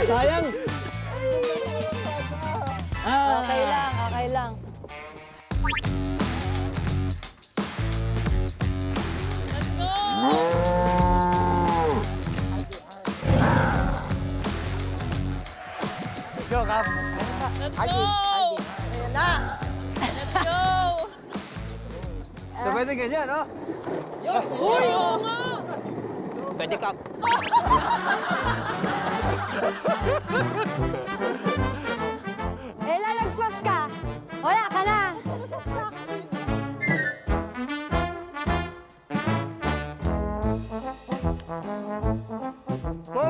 Sayang! Okay lang, okay lang. Go, Kap. Let's Agi, go! Agi. Ayan na. Let's go! So, pwede ganyan, no? Uy, oo nga! Pwede ka. Eh, lalagpas ka. Wala ka na.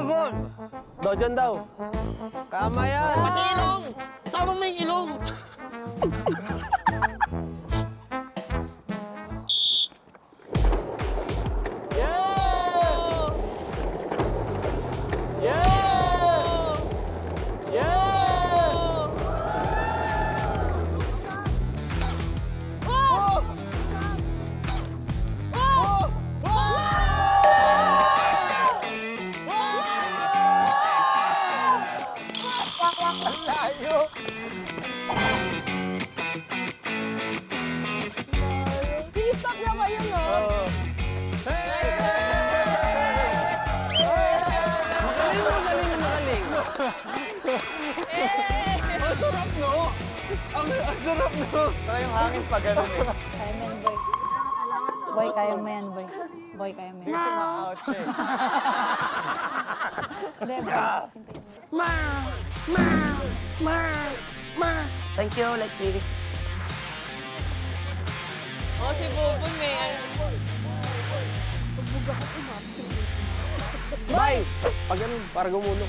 Gol! Dojan daw. Tama yan. Pati ilong! Sama mo yung ilong! Yeah! Yeah! Yeah! Tayo! Sinistop niya kayo, no? Magaling mo, magaling. Ang sarap, no? Ang sarap, no? Parang yung hangin pa ganun, eh. Kaya mo yan, boy. Boy, kaya mo yan, boy. Boy, kaya mo yan. Kasi ma-out siya, eh. Hindi, boy. Thank you, Lexi. Oh, si Bubon may ano. Bye! Pag ganun, para gumulong.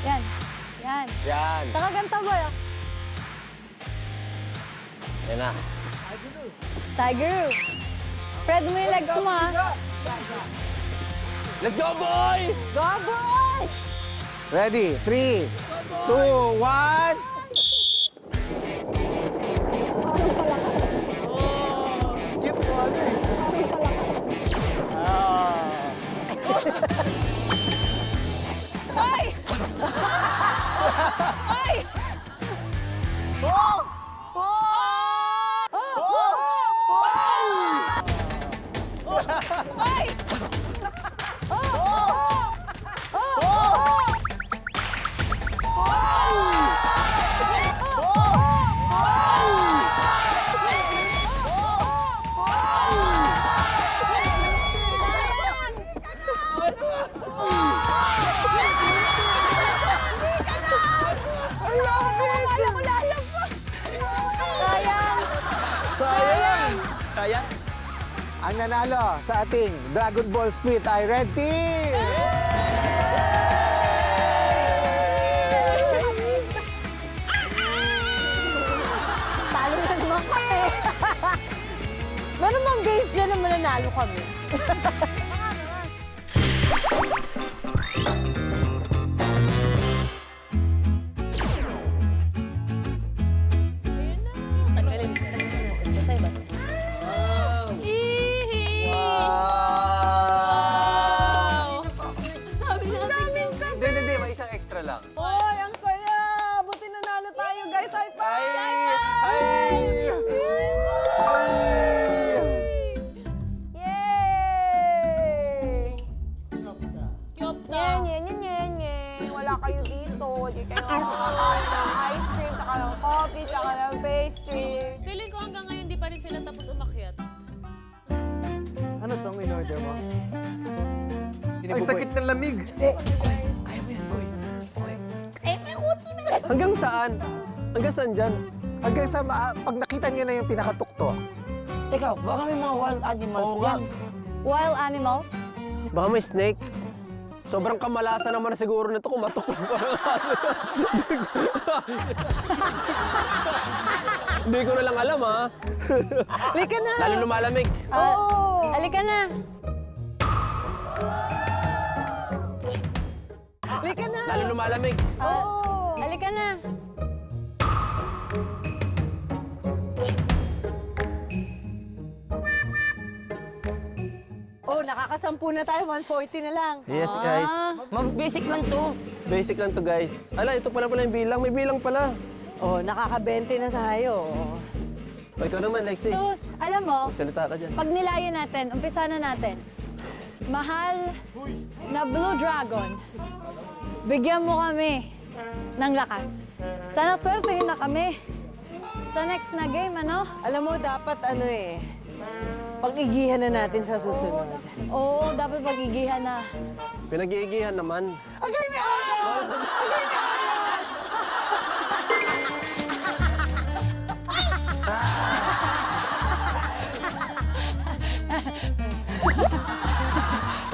Yan. Yan. Yan. Tsaka ganito, boy. Oh. Yan na. Tiger. Spread mo yung legs mo, ha? Let's go, boy! Go, boy! Ready? 3, 2, 1. Keep mo ano eh. Ay! Ay! Oh! Ay! Sayang! Sayang. Ang nanalo sa ating Dragon Ball Split ay Red Team! Talo na naman kami. Meron bang games dyan na mananalo kami? Ayun na. Tanggalin. Masay ba? Ihi! Wow! Hindi. May isang extra lang. Oy, ang saya! Buti nanalo tayo, guys. High five! Yay! Kyopta! Nye. Wala kayo dito. Hindi kayo makakain ng ice cream, tsaka ng coffee, tsaka ng pastry. Feeling ko hanggang ngayon di pa rin sila tapos umakyat. Ano tong in-order mo? Ang sakit ng lamig. Kaya mo yan, boy. Okay. Hanggang saan? Hanggang saan dyan? Hanggang sa pag nakita niyo na yung pinakatuktok. Teka, baka may mga wild animals Oo nga. dyan. Wild animals? Baka may snake. Sobrang kamalasan naman na siguro nito kung matok. Hindi ko na lang alam, ha? Halika na! Lalo lumalamig. Halika na! Halika na! Lalo lumalamig. Halika na! Oh, nakakasampu na tayo. 140 na lang. Yes, guys. Basic lang to. Basic lang to guys. Ala, ito pala yung bilang. May bilang pala. Oh, nakaka-20 na tayo. O, ikaw naman, Lexi. Sus, alam mo, Salita ka dyan. pag nilayan natin, umpisa na natin. Mahal na Blue Dragon, bigyan mo kami ng lakas. Sana swertehin na kami sa next na game, ano? Alam mo, dapat pag-igihan na natin sa susunod. Oo, dapat pagigihan na. Pinag-iigihan naman.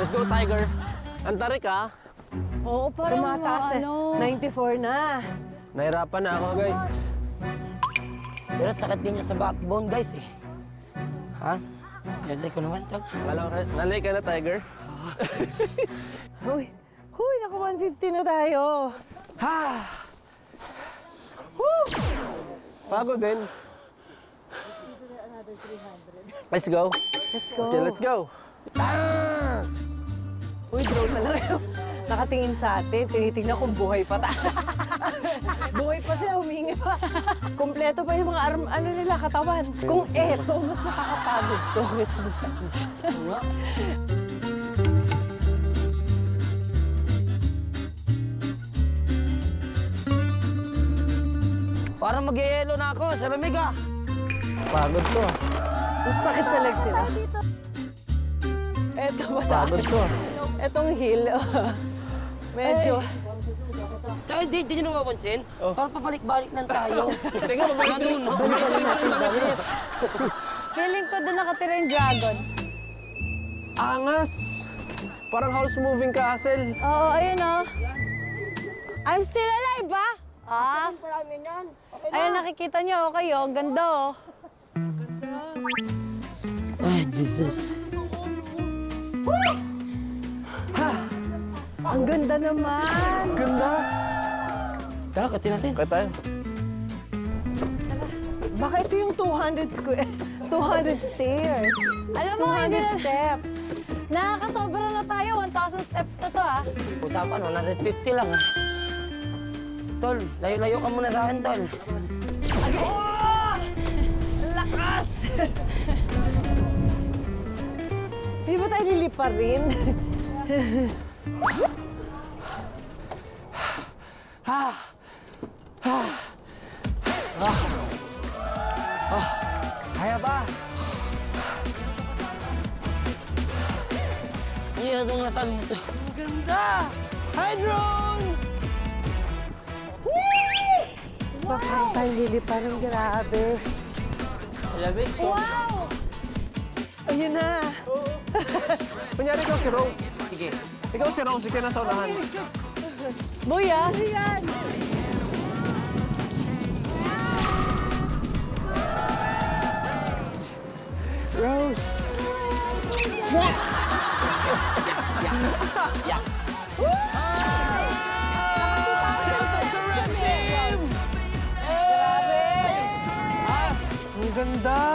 Let's go, Tiger. Ang tarik ah. Oo, parang Tumataas ano. 94 na. Nahirapan na ako, guys. Pero sakit din niya sa backbone, guys eh. Ha? Ganda ko naman, tol. Nalay ka na, Tiger. Huy, naka 150 na tayo. Pagod din. Let's go. Let's go. Okay, let's go. Uy, drone na lang yun. Nakatingin sa atin, tinitingnan kung buhay pa tayo. Buhay pa sila, humingi pa. Kompleto pa yung mga nila, katawan. Kung eto, mas nakakapagod to. Parang mag-yelo na ako sa lamig ah. Pagod to. Ang sakit sa legs sila. Eto ba Pagod to. Etong hill, medyo. Tsaka di nyo mapapansin? Parang pabalik-balik lang tayo. Teka, Ganun, no? Feeling ko doon nakatira yung dragon. Angas! Parang house moving castle. Oo, ayun oh. I'm still alive, ba? Ah? Ayun, nakikita niyo, okay oh. Ang ganda oh. Ay, Jesus. Ang ganda naman. Ganda! Tara, katin natin. Kaya tayo. Baka ito yung 200 stairs. Alam mo, hindi 200 na, steps. nakakasobra na tayo. 1,000 steps na to ah. Usapan, 150 lang ah. Tol, layo-layo ka muna sa akin, tol. Okay. Di ba tayo lilipa rin? Kaya ba? Hindi na itong natalo nito. Ang ganda! Hi, drone! Baka tayo lilipa rin, grabe. Lamig to. Wow! Ayun na. Kunyari ikaw si Rose. Sige. Ikaw si Rose, ikaw nasa unahan. Boy ah. Ayan. Rose! Ang ganda!